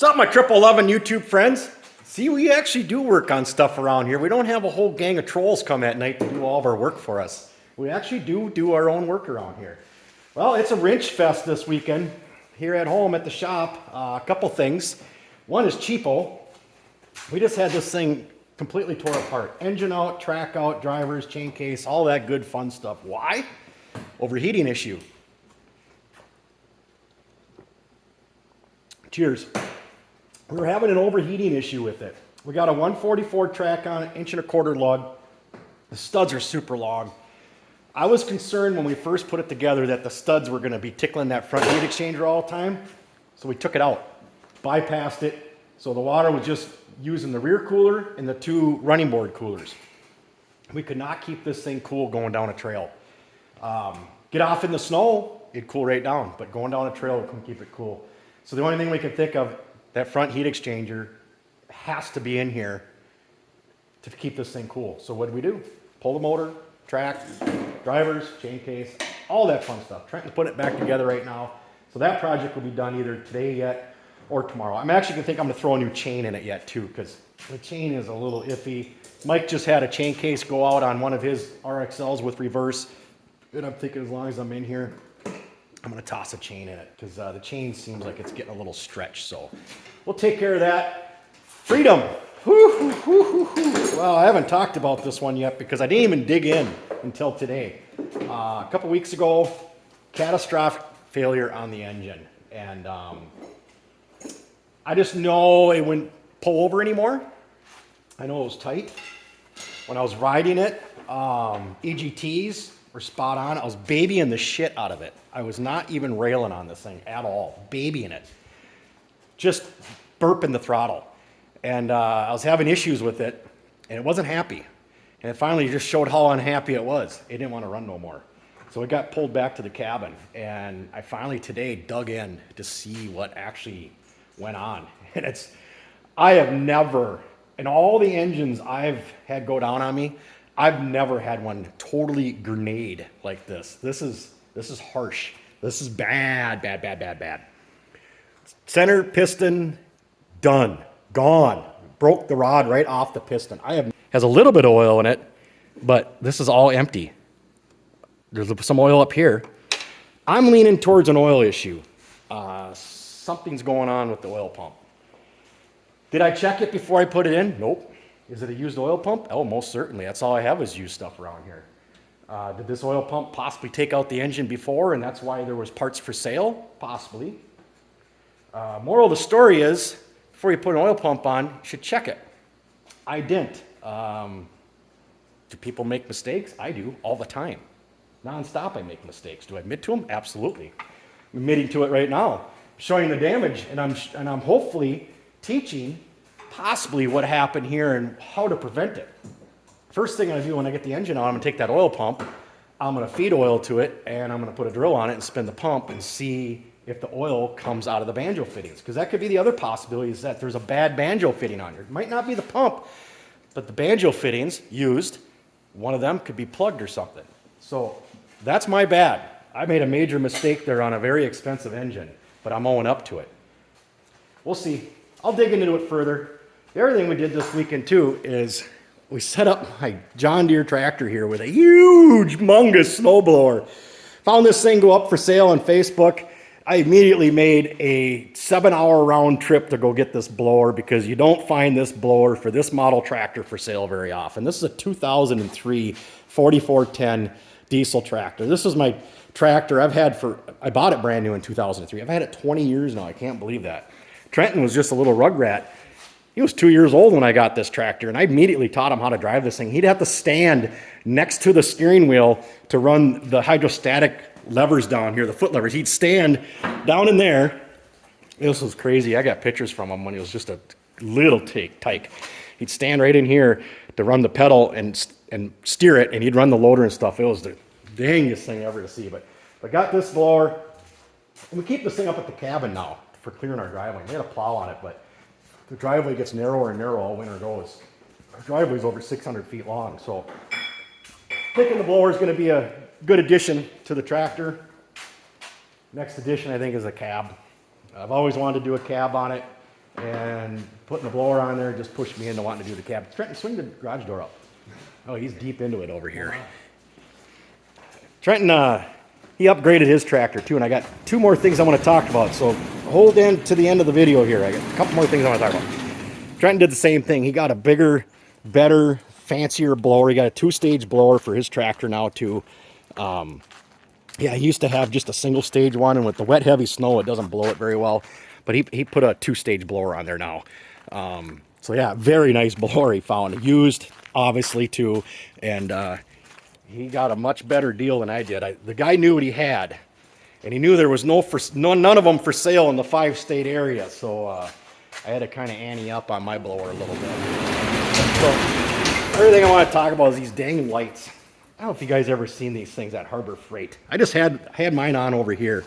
What's up, my 1111 YouTube friends? See, we actually do work on stuff around here. We don't have a whole gang of trolls come at night to do all of our work for us. We actually do our own work around here. Well, it's a wrench fest this weekend here at home at the shop. A couple things. One is cheapo. We just had this thing completely tore apart. Engine out, track out, drivers, chain case, all that good fun stuff. Why? Overheating issue. Cheers. We were having an overheating issue with it. We got a 144 track on it, 1.25 inch lug. The studs are super long. I was concerned when we first put it together that the studs were going to be tickling that front heat exchanger all the time. So we took it out, bypassed it. So the water was just using the rear cooler and the two running board coolers. We could not keep this thing cool going down a trail. Get off in the snow, it'd cool right down, but going down a trail, we couldn't keep it cool. So the only thing we could think of, that front heat exchanger has to be in here to keep this thing cool. So what did we do? Pull the motor, track, drivers, chain case, all that fun stuff. Trying to put it back together right now. So that project will be done either today yet or tomorrow. I'm actually gonna think I'm gonna throw a new chain in it yet too, because the chain is a little iffy. Mike just had a chain case go out on one of his RXLs with reverse. And I'm thinking as long as I'm in here, I'm gonna toss a chain in it because the chain seems like it's getting a little stretched. So we'll take care of that. Freedom. Well, I haven't talked about this one yet because I didn't even dig in until today. A couple weeks ago, catastrophic failure on the engine. And I just know it wouldn't pull over anymore. I know it was tight. When I was riding it, EGTs were spot on. I was babying the shit out of it. I was not even railing on this thing at all, babying it. Just burping the throttle. And I was having issues with it, and it wasn't happy. And it finally just showed how unhappy it was. It didn't want to run no more. So it got pulled back to the cabin, and I finally today dug in to see what actually went on. And I have never, in all the engines I've had go down on me, I've never had one totally grenade like this. This is harsh. This is bad. Center piston, done, gone. Broke the rod right off the piston. Has a little bit of oil in it, but this is all empty. There's some oil up here. I'm leaning towards an oil issue. Something's going on with the oil pump. Did I check it before I put it in? Nope. Is it a used oil pump? Oh, most certainly. That's all I have is used stuff around here. Did this oil pump possibly take out the engine before, and that's why there was parts for sale? Possibly. Moral of the story is, before you put an oil pump on, you should check it. I didn't. Do people make mistakes? I do, all the time. Non-stop I make mistakes. Do I admit to them? Absolutely. I'm admitting to it right now. Showing the damage, and I'm hopefully teaching possibly what happened here and how to prevent it. First thing I do when I get the engine on, I'm gonna take that oil pump, I'm gonna feed oil to it, and I'm gonna put a drill on it and spin the pump and see if the oil comes out of the banjo fittings. Because that could be the other possibility, is that there's a bad banjo fitting on here. It might not be the pump, but the banjo fittings used, one of them could be plugged or something. So that's my bad. I made a major mistake there on a very expensive engine, but I'm owing up to it. We'll see. I'll dig into it further. The other thing we did this weekend too is we set up my John Deere tractor here with a huge, humongous snowblower. Found this thing go up for sale on Facebook. I immediately made a 7-hour round trip to go get this blower because you don't find this blower for this model tractor for sale very often. This is a 2003 4410 diesel tractor. This is my tractor I bought it brand new in 2003. I've had it 20 years now. I can't believe that. Trenton was just a little rugrat. He was 2 years old when I got this tractor, and I immediately taught him how to drive this thing. He'd have to stand next to the steering wheel to run the hydrostatic levers down here, the foot levers. He'd stand down in there. This was crazy. I got pictures from him when he was just a little tyke. He'd stand right in here to run the pedal and steer it, and he'd run the loader and stuff. It was the dangest thing ever to see. But I got this blower, and we keep this thing up at the cabin now for clearing our driveway. We had a plow on it, but the driveway gets narrower and narrower all winter goes. Our driveway's over 600 feet long, so thinking the blower is going to be a good addition to the tractor. Next addition, I think, is a cab. I've always wanted to do a cab on it. and putting the blower on there just pushed me into wanting to do the cab. Trenton, swing the garage door up. Oh, he's deep into it over here. Trenton, he upgraded his tractor too, and I got 2 more things I want to talk about. So hold in to the end of the video here. I got a couple more things I want to talk about. Trenton did the same thing. He got a bigger, better, fancier blower. He got a 2-stage blower for his tractor now too. Yeah, he used to have just a single stage one, and with the wet, heavy snow, it doesn't blow it very well. But he put a 2-stage blower on there now. So yeah, very nice blower he found. Used, obviously, too. And he got a much better deal than I did. The guy knew what he had. And he knew there was none of them for sale in the 5-state area. So I had to kind of ante up on my blower a little bit. So everything I want to talk about is these dang lights. I don't know if you guys ever seen these things at Harbor Freight. I just had mine on over here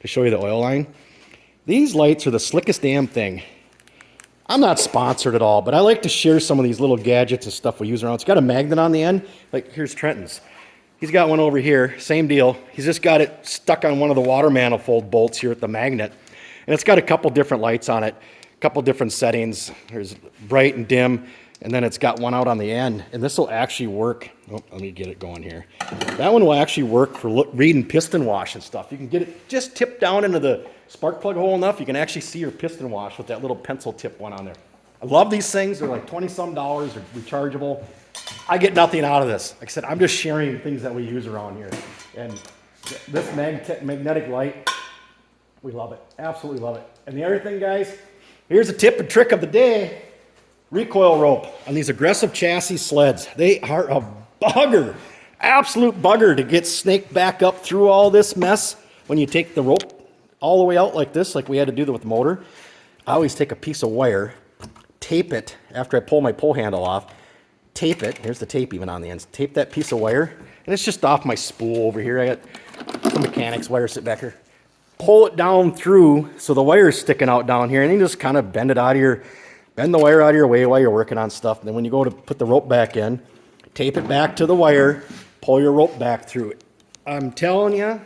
to show you the oil line. These lights are the slickest damn thing. I'm not sponsored at all, but I like to share some of these little gadgets and stuff we use around. It's got a magnet on the end. Like, here's Trenton's. He's got one over here, same deal. He's just got it stuck on one of the water manifold bolts here at the magnet. And it's got a couple different lights on it, a couple different settings. There's bright and dim, and then it's got one out on the end. And this will actually work. Oh, let me get it going here. That one will actually work for reading piston wash and stuff. You can get it just tipped down into the spark plug hole enough, you can actually see your piston wash with that little pencil tip one on there. I love these things. They're like $20-some, they're rechargeable. I get nothing out of this. Like I said, I'm just sharing things that we use around here. And this magnetic light, we love it. Absolutely love it. And the other thing, guys, here's a tip and trick of the day. Recoil rope on these aggressive chassis sleds. They are a bugger, absolute bugger to get snaked back up through all this mess when you take the rope all the way out like this, like we had to do with the motor. I always take a piece of wire, tape it after I pull my pull handle off, tape it, here's the tape even on the ends, tape that piece of wire, and it's just off my spool over here. I got some mechanics wire sitting back here. Pull it down through so the wire is sticking out down here, and then you just kind of bend the wire out of your way while you're working on stuff. And then when you go to put the rope back in, tape it back to the wire, pull your rope back through it. I'm telling you,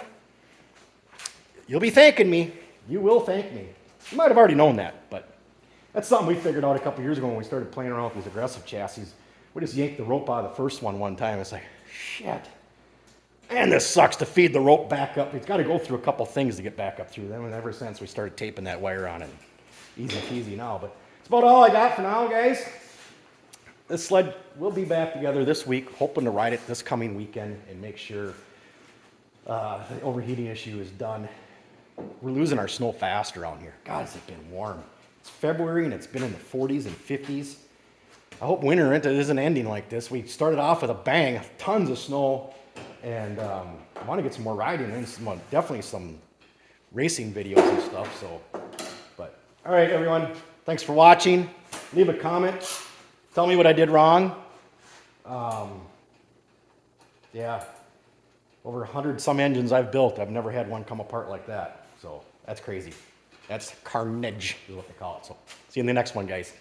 you'll be thanking me. You will thank me. You might have already known that, but that's something we figured out a couple years ago when we started playing around with these aggressive chassis. We just yanked the rope out of the first one time. It's like, shit. Man, this sucks to feed the rope back up. It's got to go through a couple things to get back up through them. And ever since we started taping that wire on it, easy peasy now. But that's about all I got for now, guys. This sled will be back together this week, hoping to ride it this coming weekend and make sure the overheating issue is done. We're losing our snow fast around here. God, has it been warm. It's February and it's been in the 40s and 50s. I hope winter isn't ending like this. We started off with a bang, tons of snow, and I want to get some more riding and definitely some racing videos and stuff. So, but all right, everyone, thanks for watching. Leave a comment. Tell me what I did wrong. Yeah, over 100-some engines I've built. I've never had one come apart like that. So that's crazy. That's Carnage is what they call it. So see you in the next one, guys.